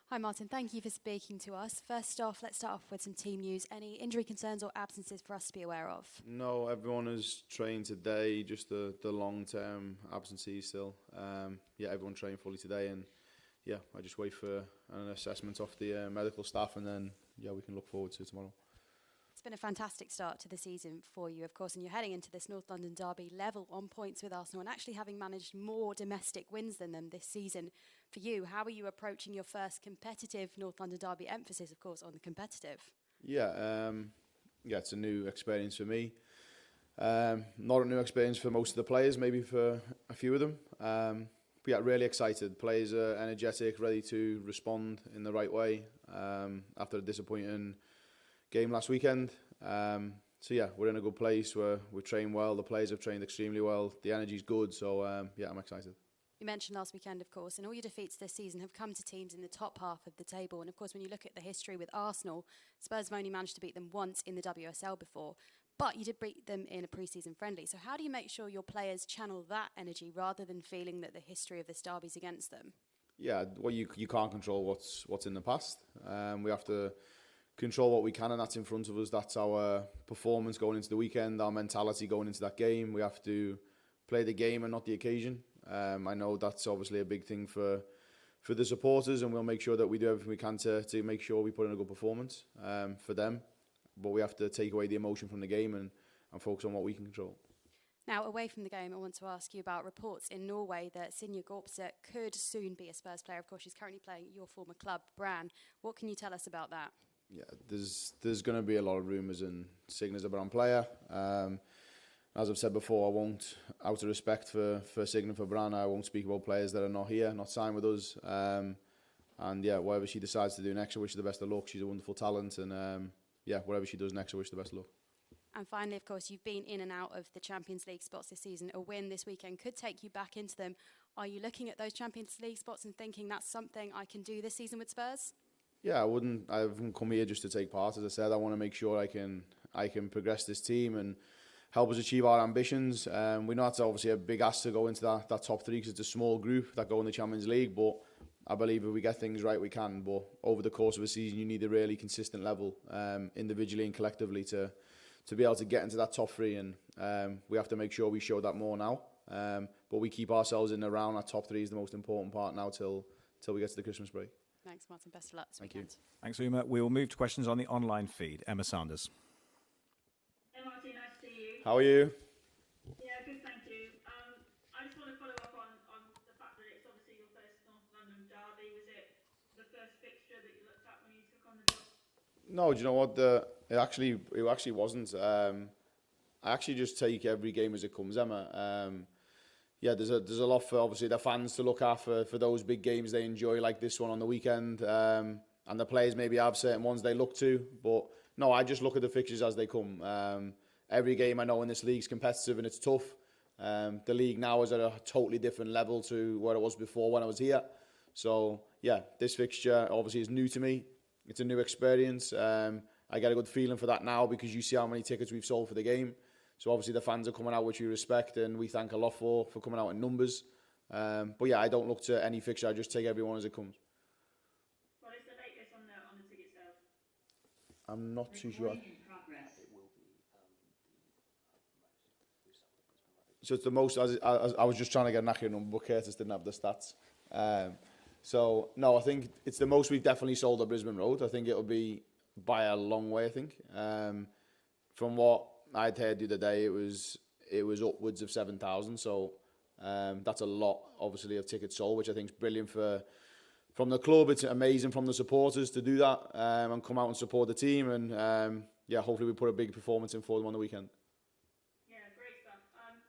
Hi Martin, thank you for speaking to us. First off, let's start off with some team news. Any injury concerns or absences for us to be aware of? No, everyone is trained today, just the long-term absences still. Everyone trained fully today, and I just wait for an assessment off the medical staff, and then we can look forward to tomorrow. It's been a fantastic start to the season for you, of course, and you're heading into this North London derby level on points with Arsenal and actually having managed more domestic wins than them this season. For you, how are you approaching your first competitive North London derby? Emphasis, of course, on the competitive. It's a new experience for me. Not a new experience for most of the players, maybe for a few of them. Really excited. Players are energetic, ready to respond in the right way after a disappointing game last weekend. We're in a good place. We train well. The players have trained extremely well. The energy's good. So I'm excited. You mentioned last weekend, of course, and all your defeats this season have come to teams in the top half of the table. And of course, when you look at the history with Arsenal, Spurs have only managed to beat them once in the WSL before, but you did beat them in a pre-season friendly. So how do you make sure your players channel that energy rather than feeling that the history of this derby is against them? You can't control what's in the past. We have to control what we can, and that's in front of us. That's our performance going into the weekend, our mentality going into that game. We have to play the game and not the occasion. I know that's obviously a big thing for the supporters, and we'll make sure that we do everything we can to make sure we put in a good performance for them. But we have to take away the emotion from the game and focus on what we can control. Now, away from the game, I want to ask you about reports in Norway that Sinja Gorpse could soon be a Spurs player. Of course, she's currently playing at your former club, Brann. What can you tell us about that? Yeah, there's going to be a lot of rumours and Signa's a Brann player. As I've said before, I won't, out of respect for Signa, for Brann, I won't speak about players that are not here, not signed with us. Whatever she decides to do next, I wish her the best of luck. She's a wonderful talent, and whatever she does next, I wish her the best of luck. And finally, of course, you've been in and out of the Champions League spots this season. A win this weekend could take you back into them. Are you looking at those Champions League spots and thinking that's something I can do this season with Spurs? Yeah, I haven't come here just to take part. As I said, I want to make sure I can progress this team and help us achieve our ambitions. We know that's obviously a big ask to go into that top three because it's a small group that go in the Champions League, but I believe if we get things right, we can. But over the course of a season, you need a really consistent level, individually and collectively, to be able to get into that top three. And we have to make sure we show that more now. But we keep ourselves in around that top three is the most important part now till we get to the Christmas break. Thanks, Martin. Best of luck this Thank weekend. you. Thanks, Uma. We will move to questions on the online feed. Emma Sanders. Hey Martin, nice to see you. How are you? Yeah, good, thank you. I just want to follow up on the fact that it's obviously your first North London derby. Was it the first fixture that you looked at when you took on the job? No, do you know what? It actually wasn't. I actually just take every game as it comes, Emma. There's a lot for obviously the fans to look at for those big games they enjoy, like this one on the weekend. And the players maybe have certain ones they look to, but no, I just look at the fixtures as they come. Every game I know in this league's competitive and it's tough. The league now is at a totally different level to where it was before when I was here. So this fixture obviously is new to me. It's a new experience. I get a good feeling for that now because you see how many tickets we've sold for the game. So obviously the fans are coming out, which we respect, and we thank a lot for coming out in numbers. I don't look to any fixture. I just take everyone as it comes. What is the latest on the ticket sales? I'm not too sure. So it's the most. I was just trying to get an accurate number, but Curtis didn't have the stats. I think it's the most we've definitely sold at Brisbane Road. I think it'll be by a long way. I think from what I'd heard the other day, it was upwards of 7,000. So that's a lot, obviously, of tickets sold, which I think is brilliant from the club. It's amazing from the supporters to do that and come out and support the team. And hopefully we put a big performance in for them on the weekend. Yeah, great stuff.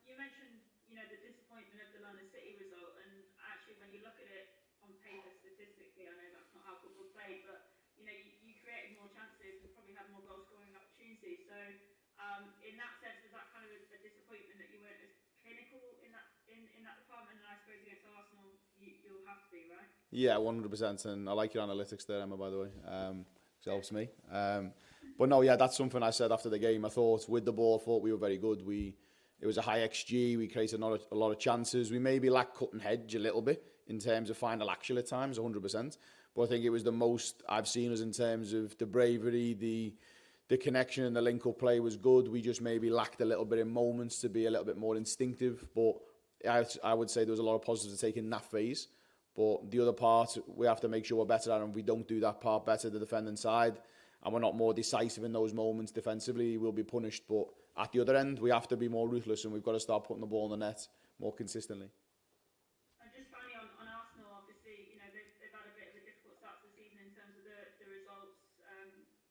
You mentioned, the disappointment of the London City result, and actually when you look at it on paper statistically, I know that's not how football played, but you created more chances and probably had more goal scoring opportunities. So in that sense, was that kind of a disappointment that you weren't as clinical in that department? And I suppose against Arsenal, you'll have to be, right? Yeah, 100%. And I like your analytics there, Emma, by the way. It helps me. But no, that's something I said after the game. I thought with the ball, we were very good. It was a high XG. We created a lot of chances. We maybe lacked cut and hedge a little bit in terms of final action at times, 100%. but I think it was the most I've seen us in terms of the bravery, the connection and the link-up play was good. We just maybe lacked a little bit in moments to be a little bit more instinctive. But I would say there was a lot of positives to take in that phase. But the other part, we have to make sure we're better at, and if we don't do that part better, the defending side, and we're not more decisive in those moments defensively, we'll be punished. But at the other end, we have to be more ruthless, and we've got to start putting the ball in the net more consistently. And just finally on Arsenal, obviously, they've had a bit of a difficult start to the season in terms of the results.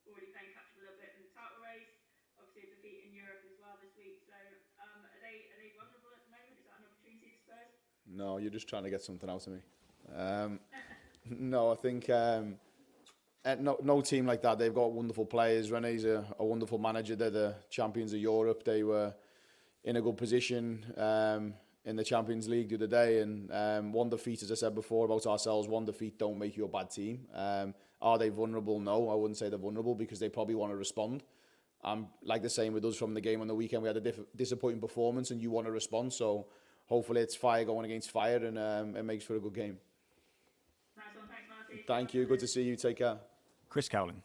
Already playing catch up a little bit in the title race. Obviously, a defeat in Europe as well this week. So, are they vulnerable at the moment? Is that an opportunity for Spurs? No, you're just trying to get something out of me. No, I think no team like that. They've got wonderful players. René's a wonderful manager. They're the champions of Europe. They were in a good position in the Champions League the other day. And one defeat, as I said before about ourselves, one defeat don't make you a bad team. Are they vulnerable? No, I wouldn't say they're vulnerable because they probably want to respond. Like the same with us from the game on the weekend. We had a disappointing performance and you want to respond. So hopefully it's fire going against fire and it makes for a good game. Nice one. Thanks, Marty. Thank you. Good to see you. Take care. Chris Cowling.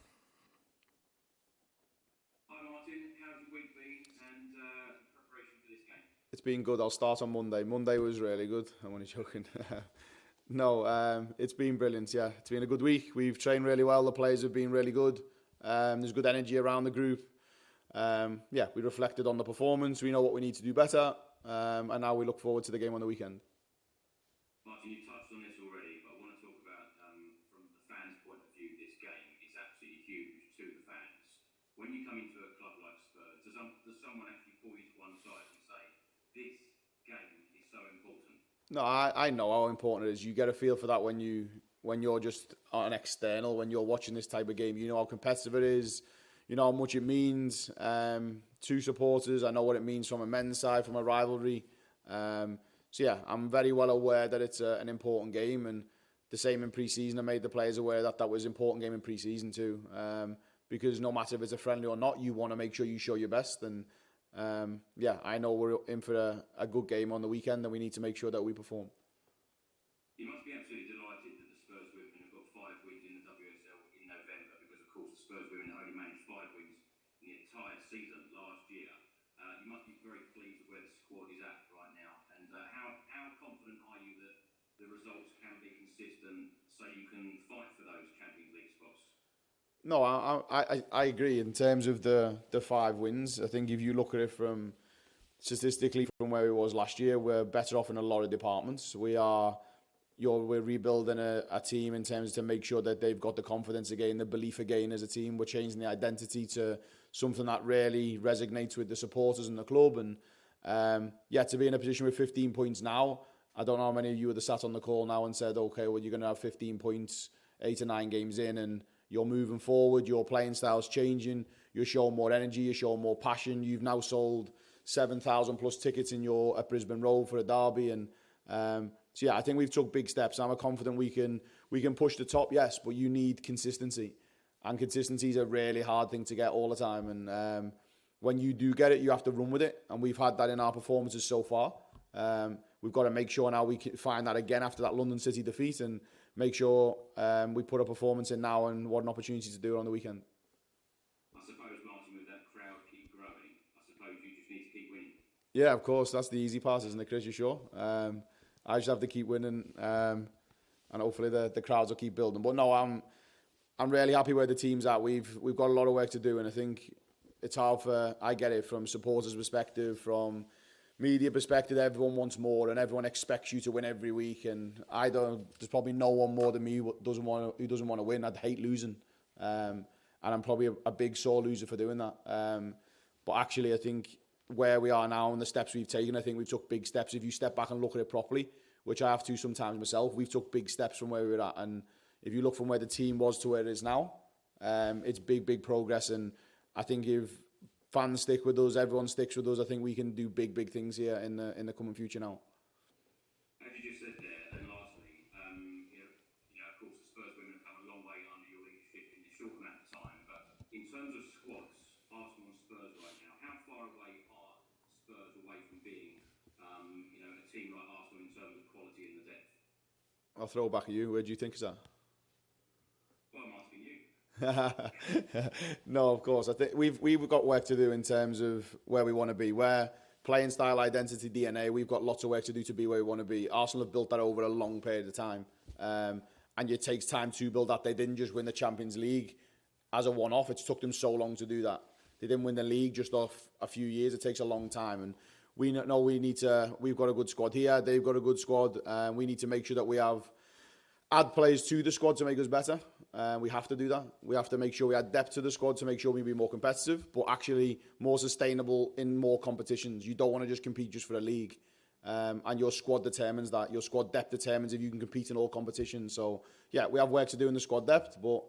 Hi Martin, how's your week been and preparation for this game? It's been good. I'll start on Monday. Monday was really good. I'm only joking. No, it's been brilliant. Yeah, it's been a good week. We've trained really well. The players have been really good. There's good energy around the group. Yeah, we reflected on the performance. We know what we need to do better. And now we look forward to the game on the weekend. Martin, you touched on this already, but I want to talk about from the fans' point of view, this game is absolutely huge to the fans. When you come into a club like Spurs, does someone actually pull you to one side and say, this game is so important? No, I know how important it is. You get a feel for that when you're just an external, when you're watching this type of game. You know how competitive it is. You know how much it means to supporters. I know what it means from a men's side, from a rivalry. So yeah, I'm very well aware that it's an important game, and the same in pre-season. I made the players aware that was an important game in pre-season too, because no matter if it's a friendly or not, you want to make sure you show your best. And yeah, I know we're in for a good game on the weekend, and we need to make sure that we perform. You must be absolutely delighted that the Spurs Women have got 5 wins in the WSL in November, because of course the Spurs Women only managed 5 wins in the entire season last year. You must be very pleased with where the squad is at right now. And how confident are you that the results can be consistent so you can fight for those Champions League spots? No, I agree. In terms of the 5 wins, I think if you look at it from statistically from where we was last year, we're better off in a lot of departments. We're rebuilding a team in terms to make sure that they've got the confidence again, the belief again as a team. We're changing the identity to something that really resonates with the supporters and the club. And yeah, to be in a position with 15 points now, I don't know how many of you would have sat on the call now and said, okay, well, you're going to have 15 points, 8 or 9 games in, and you're moving forward, your playing style's changing, you're showing more energy, you're showing more passion. You've now sold 7,000 plus tickets at Brisbane Road for a derby. And so yeah, I think we've took big steps. I'm confident we can push the top, yes, but you need consistency. And consistency is a really hard thing to get all the time. And when you do get it, you have to run with it. And we've had that in our performances so far. We've got to make sure now we can find that again after that London City defeat and make sure we put a performance in now, and what an opportunity to do it on the weekend. I suppose, Martin, with that crowd keep growing, I suppose you just need to keep winning. Yeah, of course. That's the easy part, isn't it, Chris? You sure? I just have to keep winning, and hopefully the crowds will keep building. But no, I'm really happy where the team's at. We've got a lot of work to do, and I think it's hard I get it from supporters' perspective, from media perspective. Everyone wants more, and everyone expects you to win every week. And there's probably no one more than me who doesn't want to win. I'd hate losing, and I'm probably a big sore loser for doing that. But actually, I think where we are now and the steps we've taken, I think we've took big steps. If you step back and look at it properly, which I have to sometimes myself, we've took big steps from where we were at. And if you look from where the team was to where it is now, it's big progress. And I think if fans stick with us, everyone sticks with us, I think we can do big things here in the coming future now. As you just said there, and lastly, of course, the Spurs Women have come a long way under your leadership in a short amount of time. But in terms of squads, Arsenal and Spurs right now, how far away are Spurs away from being, a team like Arsenal in terms of quality and the depth? I'll throw it back at you. Where do you think is that? asking you. No, of course. I think we've got work to do in terms of where we want to be. Where playing style, identity, DNA, we've got lots of work to do to be where we want to be. Arsenal have built that over a long period of time. And it takes time to build that. They didn't just win the Champions League as a one-off. It took them so long to do that. They didn't win the league just off a few years. It takes a long time. And we know we've got a good squad here. They've got a good squad. We need to make sure that we add players to the squad to make us better. We have to do that. We have to make sure we add depth to the squad to make sure we be more competitive, but actually more sustainable in more competitions. You don't want to just compete just for a league. And your squad determines that. Your squad depth determines if you can compete in all competitions. So, yeah, we have work to do in the squad depth, but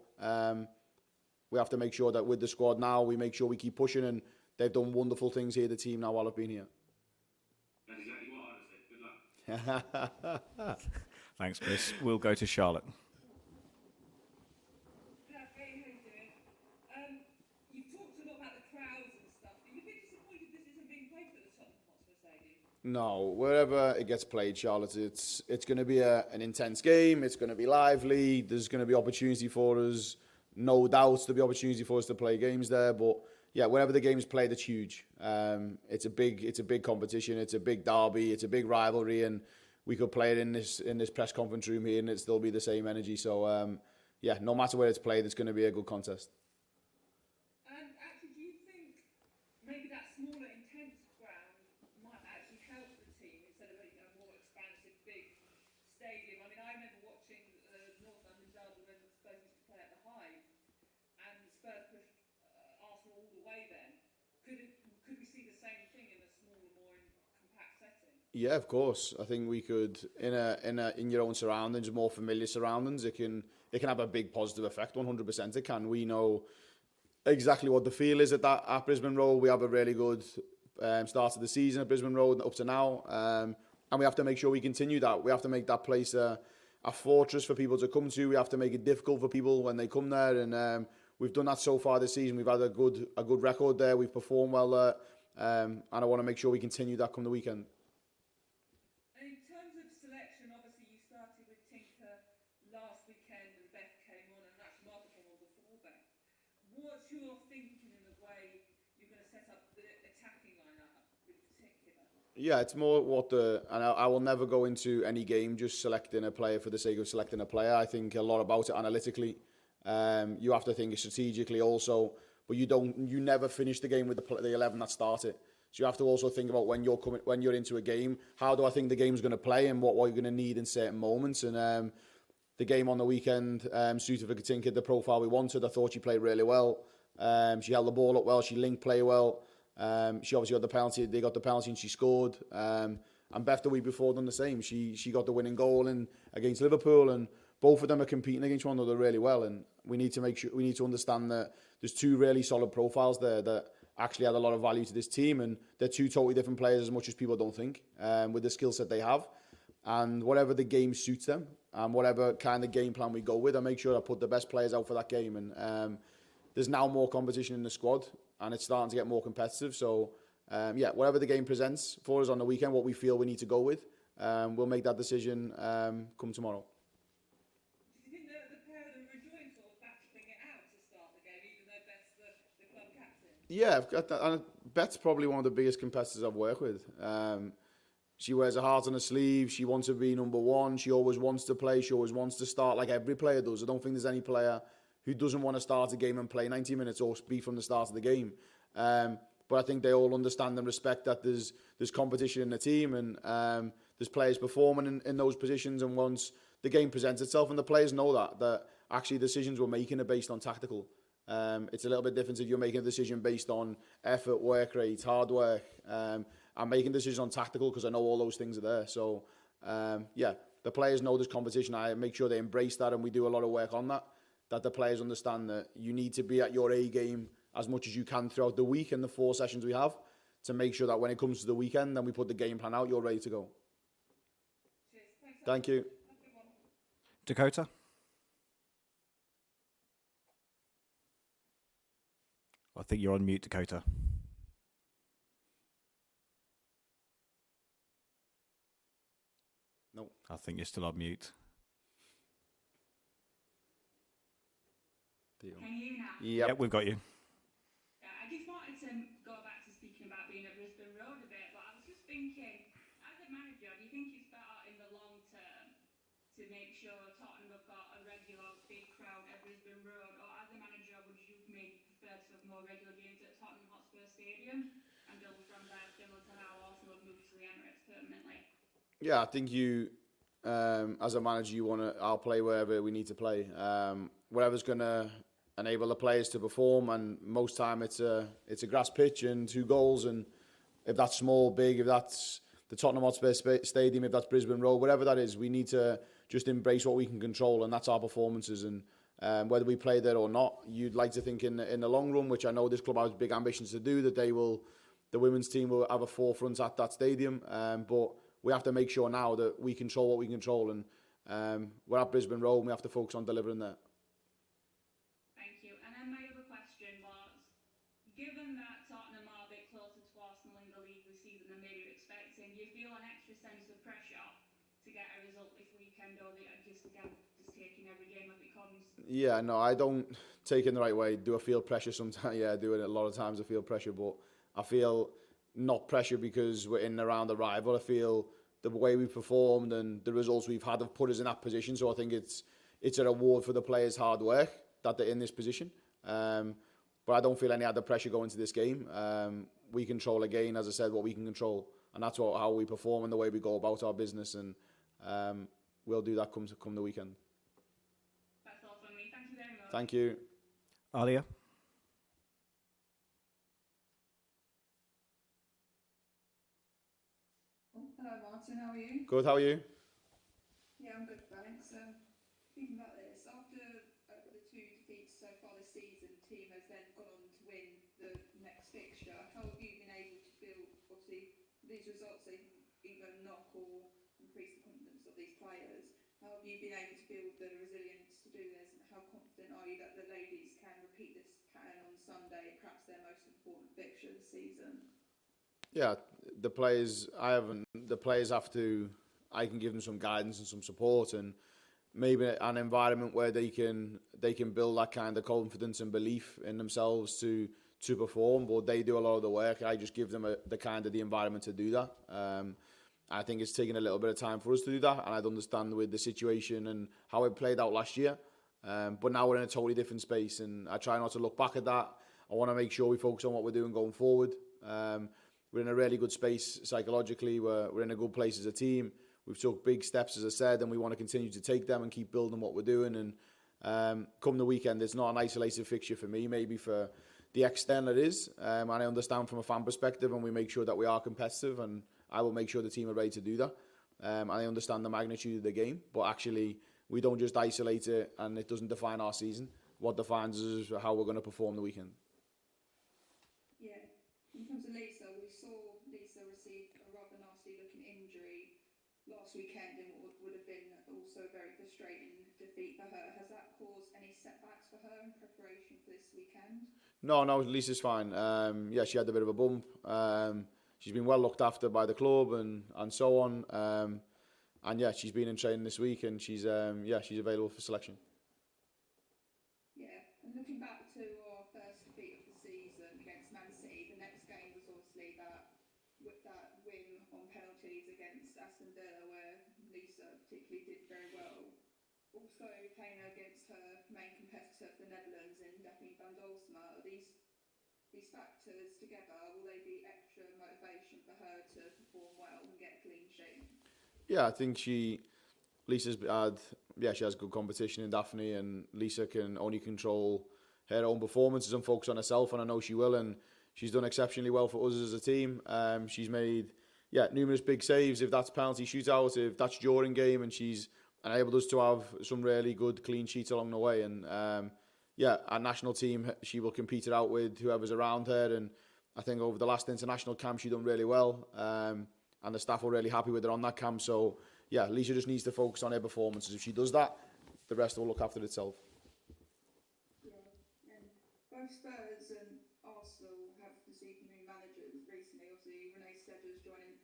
we have to make sure that with the squad now, we make sure we keep pushing, and they've done wonderful things here, the team, now while I've been here. That's exactly what I'd have said. Good luck. Thanks, Chris. We'll go to Charlotte. You've talked a lot about the crowds and stuff. Are you a bit disappointed this isn't being played at the Tottenham Hotspur Stadium? No, wherever it gets played, Charlotte, it's going to be an intense game. It's going to be lively. There's going to be opportunity for us. No doubt there'll be opportunity for us to play games there. But yeah, wherever the game's played, it's huge. It's a big competition. It's a big derby. It's a big rivalry, and we could play it in this press conference room here, and it'd still be the same energy. So yeah, no matter where it's played, it's going to be a good contest. And actually, do you think maybe that smaller, intense ground might actually help the team instead of a more expansive, big stadium? I mean, I remember watching North London derby when the Spurs used to play at the Hive, and the Spurs pushed Arsenal all the way then. Could we see the same thing in a smaller, more compact setting? Yeah, of course. I think we could in your own surroundings, more familiar surroundings. It can have a big positive effect. 100%, it can. We know exactly what the feel is at Brisbane Road. We have a really good start of the season at Brisbane Road up to now, and we have to make sure we continue that. We have to make that place a fortress for people to come to. We have to make it difficult for people when they come there, and we've done that so far this season. We've had a good record there. We've performed well there, and I want to make sure we continue that come the weekend. In terms of selection, obviously you started with Tinker last weekend and Beth came on, and actually Martha came on before Beth. What's your thinking in the way you're going to set up the attacking lineup in particular? Yeah, it's more and I will never go into any game just selecting a player for the sake of selecting a player. I think a lot about it analytically. You have to think strategically also, but you never finish the game with the 11 that started. So you have to also think about when you're into a game, how do I think the game's going to play and what you're going to need in certain moments. And the game on the weekend suited for Katinka the profile we wanted. I thought she played really well. She held the ball up well. She linked play well. She obviously got the penalty. They got the penalty and she scored. And Beth the week before done the same. She got the winning goal against Liverpool, and both of them are competing against one another really well. And we need to understand that there's two really solid profiles there that actually add a lot of value to this team, and they're two totally different players as much as people don't think, with the skill set they have. And whatever the game suits them, and whatever kind of game plan we go with, I make sure I put the best players out for that game. And there's now more competition in the squad, and it's starting to get more competitive. So yeah, whatever the game presents for us on the weekend, what we feel we need to go with, we'll make that decision come tomorrow. Do you think that the pair of them are enjoying sort of battling it out to start the game, even though Beth's the club captain? Yeah, I've got that. And Beth's probably one of the biggest competitors I've worked with. She wears her heart on her sleeve. She wants to be number one. She always wants to play. She always wants to start, like every player does. I don't think there's any player who doesn't want to start a game and play 90 minutes or be from the start of the game. But I think they all understand and respect that there's competition in the team, and there's players performing in those positions. And once the game presents itself, and the players know that actually decisions we're making are based on tactical. It's a little bit different if you're making a decision based on effort, work rate, hard work. I'm making decisions on tactical because I know all those things are there. So, yeah, the players know there's competition. I make sure they embrace that, and we do a lot of work on that the players understand that you need to be at your A game as much as you can throughout the week and the 4 sessions we have, to make sure that when it comes to the weekend, then we put the game plan out, you're ready to go. Cheers. Thanks. Thank you. Have a good one. Dakota? I think you're on mute, Dakota. No. I think you're still on mute. Can you now? Yep. Yeah, we've got you. I just wanted to go back to speaking about being at Brisbane Road a bit, but I was just thinking, as a manager, do you think it's better in the long term to make sure Tottenham have got a regular big crowd at Brisbane Road, or as a manager, would you maybe prefer to have more regular games at Tottenham Hotspur Stadium and build from there, similar to how Arsenal have moved to the Emirates permanently? Yeah, I think you, as a manager, I'll play wherever we need to play. Whatever's going to enable the players to perform, and most time it's a grass pitch and 2 goals, and if that's small, big, if that's the Tottenham Hotspur Stadium, if that's Brisbane Road, whatever that is, we need to just embrace what we can control, and that's our performances. And whether we play there or not, you'd like to think in the long run, which I know this club has big ambitions to do, that the women's team will have a forefront at that stadium. But we have to make sure now that we control what we control, and we're at Brisbane Road, and we have to focus on delivering there. Given that Tottenham are a bit closer to Arsenal in the league this season than maybe you're expecting, do you feel an extra sense of pressure to get a result this weekend, or just taking every game as it comes? Yeah, no, I don't take it in the right way. Do I feel pressure sometimes? Yeah, I do it a lot of times. I feel pressure, but I feel not pressure because we're in and around the rival. I feel the way we performed and the results we've had have put us in that position. So I think it's a reward for the players' hard work that they're in this position. But I don't feel any other pressure going into this game. We control again, as I said, what we can control, and that's how we perform and the way we go about our business. And we'll do that come the weekend. That's all from me. Thank you very much. Thank you. Alia? Oh, hello Martin, how are you? Good. How are you? Yeah, I'm good, thanks. Thinking about this, after the 2 defeats so far this season, the team has then gone on to win the next fixture. How have you been able to build, obviously, these results, they can either knock or increase the confidence of these players? How have you been able to build the resilience to do this, and how confident are you that the ladies can repeat this pattern on Sunday, perhaps their most important fixture this season? Yeah, the players have to. I can give them some guidance and some support, and maybe an environment where they can build that kind of confidence and belief in themselves to perform. But they do a lot of the work. I just give them the environment to do that. I think it's taken a little bit of time for us to do that, and I'd understand with the situation and how it played out last year. But now we're in a totally different space, and I try not to look back at that. I want to make sure we focus on what we're doing going forward. We're in a really good space psychologically. We're in a good place as a team. We've took big steps, as I said, and we want to continue to take them and keep building what we're doing. And come the weekend, it's not an isolated fixture for me. Maybe for the extent it is. And I understand from a fan perspective, and we make sure that we are competitive, and I will make sure the team are ready to do that. And I understand the magnitude of the game, but actually we don't just isolate it, and it doesn't define our season. What defines us is how we're going to perform the weekend. Yeah. In terms of Lisa, we saw Lisa receive a rather nasty-looking injury last weekend, and what would have been also a very frustrating defeat for her. Has that caused any setbacks for her in preparation for this weekend? No, Lisa's fine. Yeah, she had a bit of a bump. She's been well looked after by the club and so on. And yeah, she's been in training this week, and she's available for selection. Yeah, and looking back to our first defeat of the season against Man City, the next game was obviously that win on penalties against Aston Villa, where Lisa particularly did very well. Also playing against her main competitor, the Netherlands, in Daphne van Dolsma. Are these factors together, will they be extra motivation for her to perform well and get a clean sheet? Yeah, I think she has good competition in Daphne, and Lisa can only control her own performances and focus on herself, and I know she will, and she's done exceptionally well for us as a team. She's made numerous big saves, if that's penalty shootout, if that's during game, and she's enabled us to have some really good clean sheets along the way. And our national team, she will compete it out with whoever's around her, and I think over the last international camp she done really well, and the staff were really happy with her on that camp. So yeah, Lisa just needs to focus on her performances. If she does that, the rest will look after itself. Yeah, and both Spurs and Arsenal have received new managers recently. Obviously, Renee Steadler's joining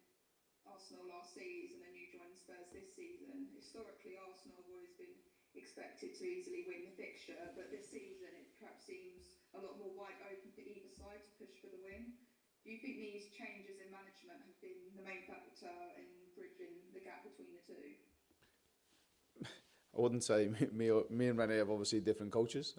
Arsenal last season, and you joined Spurs this season. Historically, Arsenal have always been expected to easily win the fixture, but this season it Do you think these changes in management have been the main factor in bridging the gap between the two? I wouldn't say me and Renee have obviously different coaches.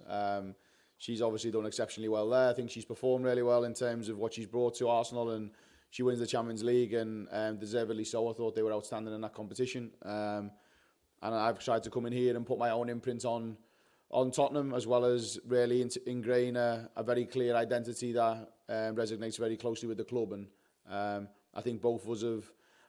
She's obviously done exceptionally well there. I think she's performed really well in terms of what she's brought to Arsenal, and she wins the Champions League, and deservedly so. I thought they were outstanding in that competition. And I've tried to come in here and put my own imprint on Tottenham, as well as really ingrain a very clear identity that resonates very closely with the club. And I think both of us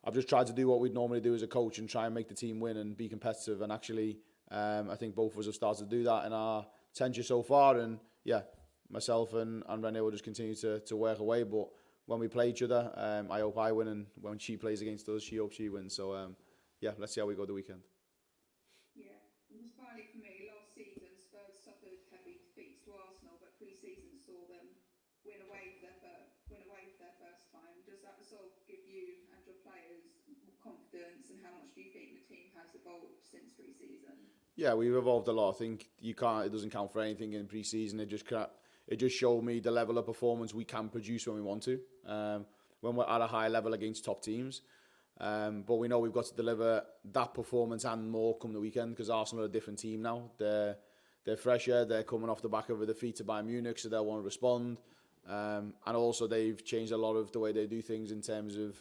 I've just tried to do what we'd normally do as a coach and try and make the team win and be competitive. And actually, I think both of us have started to do that in our tenure so far. And yeah, myself and Renee will just continue to work away. But when we play each other, I hope I win. And when she plays against us, she hopes she wins. So yeah, let's see how we go the weekend. Yeah, and just finally for me, last season Spurs suffered heavy defeats to Arsenal, but pre-season saw them win away for their first time. Does that sort of give you and your players more confidence, and how much do you think the team has evolved since pre-season? Yeah, we've evolved a lot. I think it doesn't count for anything in pre-season. It just showed me the level of performance we can produce when we want to, when we're at a high level against top teams. But we know we've got to deliver that performance and more come the weekend, because Arsenal are a different team now. They're fresher. They're coming off the back of a defeat to Bayern Munich, so they'll want to respond. And also they've changed a lot of the way they do things in terms of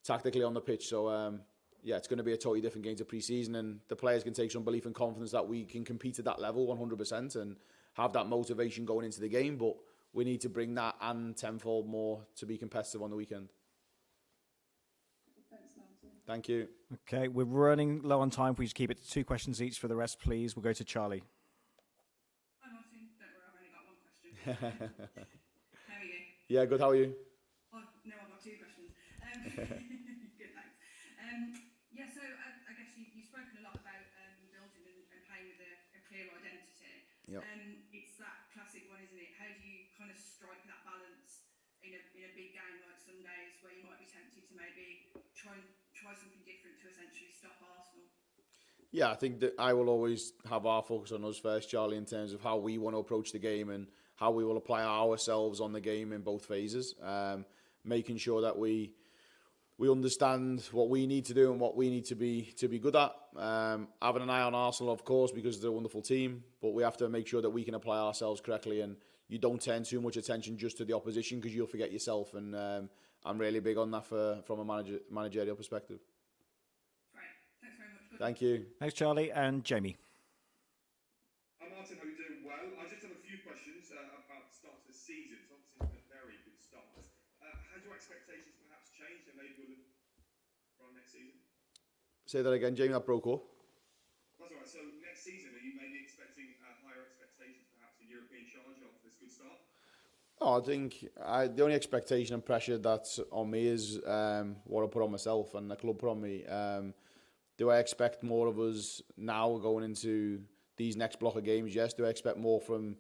tactically on the pitch. So yeah, it's going to be a totally different game to pre-season, and the players can take some belief and confidence that we can compete at that level 100% and have that motivation going into the game. But we need to bring that and tenfold more to be competitive on the weekend. Thanks, Martin. Thank you. Okay, we're running low on time. Please keep it to 2 questions each. For the rest, please, we'll go to Charlie. Hi Martin, don't worry, I've only got one question. How are you? Yeah, good. How are you? Oh, no, I've got 2 questions. Good, thanks. Yeah, so I guess you've spoken a lot about building and playing with a clear identity. Yep. It's that classic one, isn't it? How do you kind of strike that balance in a big game like Sundays, where you might be tempted to maybe try something different to essentially stop Arsenal? Yeah, I think that I will always have our focus on us first, Charlie, in terms of how we want to approach the game and how we will apply ourselves on the game in both phases. Making sure that we understand what we need to do and what we need to be good at. Having an eye on Arsenal, of course, because they're a wonderful team, but we have to make sure that we can apply ourselves correctly, and you don't turn too much attention just to the opposition, because you'll forget yourself. And I'm really big on that from a managerial perspective. Great, thanks very much. Good. Thank you. Thanks, Charlie. And Jamie. Hi Martin, how are you doing? Well, I just have a few questions about the start of the season. It's obviously been a very good start. Has your expectations perhaps changed, and maybe you'll run next season? Say that again, Jamie. That broke up. That's all right. So next season, are you maybe expecting higher expectations, perhaps in European charge after this good start? Oh, I think the only expectation and pressure that's on me is what I put on myself and the club put on me. Do I expect more of us now going into these next block of games? Yes. Do I expect more from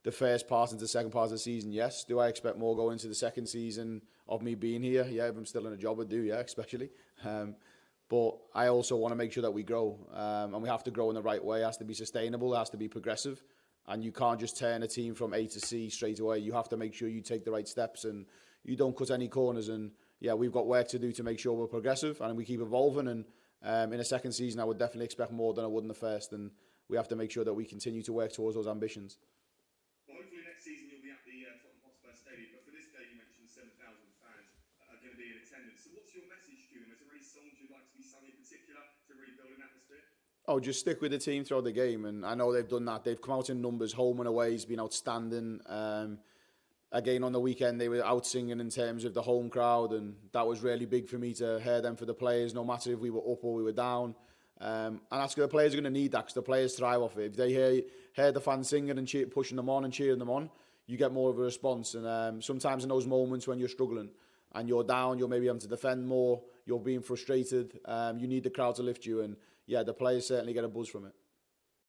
the first part into the second part of the season? Yes. Do I expect more going into the second season of me being here? Yeah, if I'm still in a job, I do, yeah, especially. But I also want to make sure that we grow, and we have to grow in the right way. It has to be sustainable, it has to be progressive, and you can't just turn a team from A to C straight away. You have to make sure you take the right steps and you don't cut any corners. And yeah, we've got work to do to make sure we're progressive and we keep evolving. And in a second season, I would definitely expect more than I would in the first, and we have to make sure that we continue to work towards those ambitions. Well, hopefully next season you'll be at the Tottenham Hotspur Stadium, but for this game you mentioned 7,000 fans are going to be in attendance. So what's your message to them? Is there any songs you'd like to be sung in particular to really build an atmosphere? Oh, just stick with the team throughout the game, and I know they've done that. They've come out in numbers, home and away. It's been outstanding. Again, on the weekend, they were out singing in terms of the home crowd, and that was really big for me to hear them for the players, no matter if we were up or we were down. And that's the players are going to need that, because the players thrive off it. If they hear the fans singing and pushing them on and cheering them on, you get more of a response. And sometimes in those moments when you're struggling and you're down, you're maybe having to defend more, you're being frustrated, you need the crowd to lift you. And yeah, the players certainly get a buzz from it.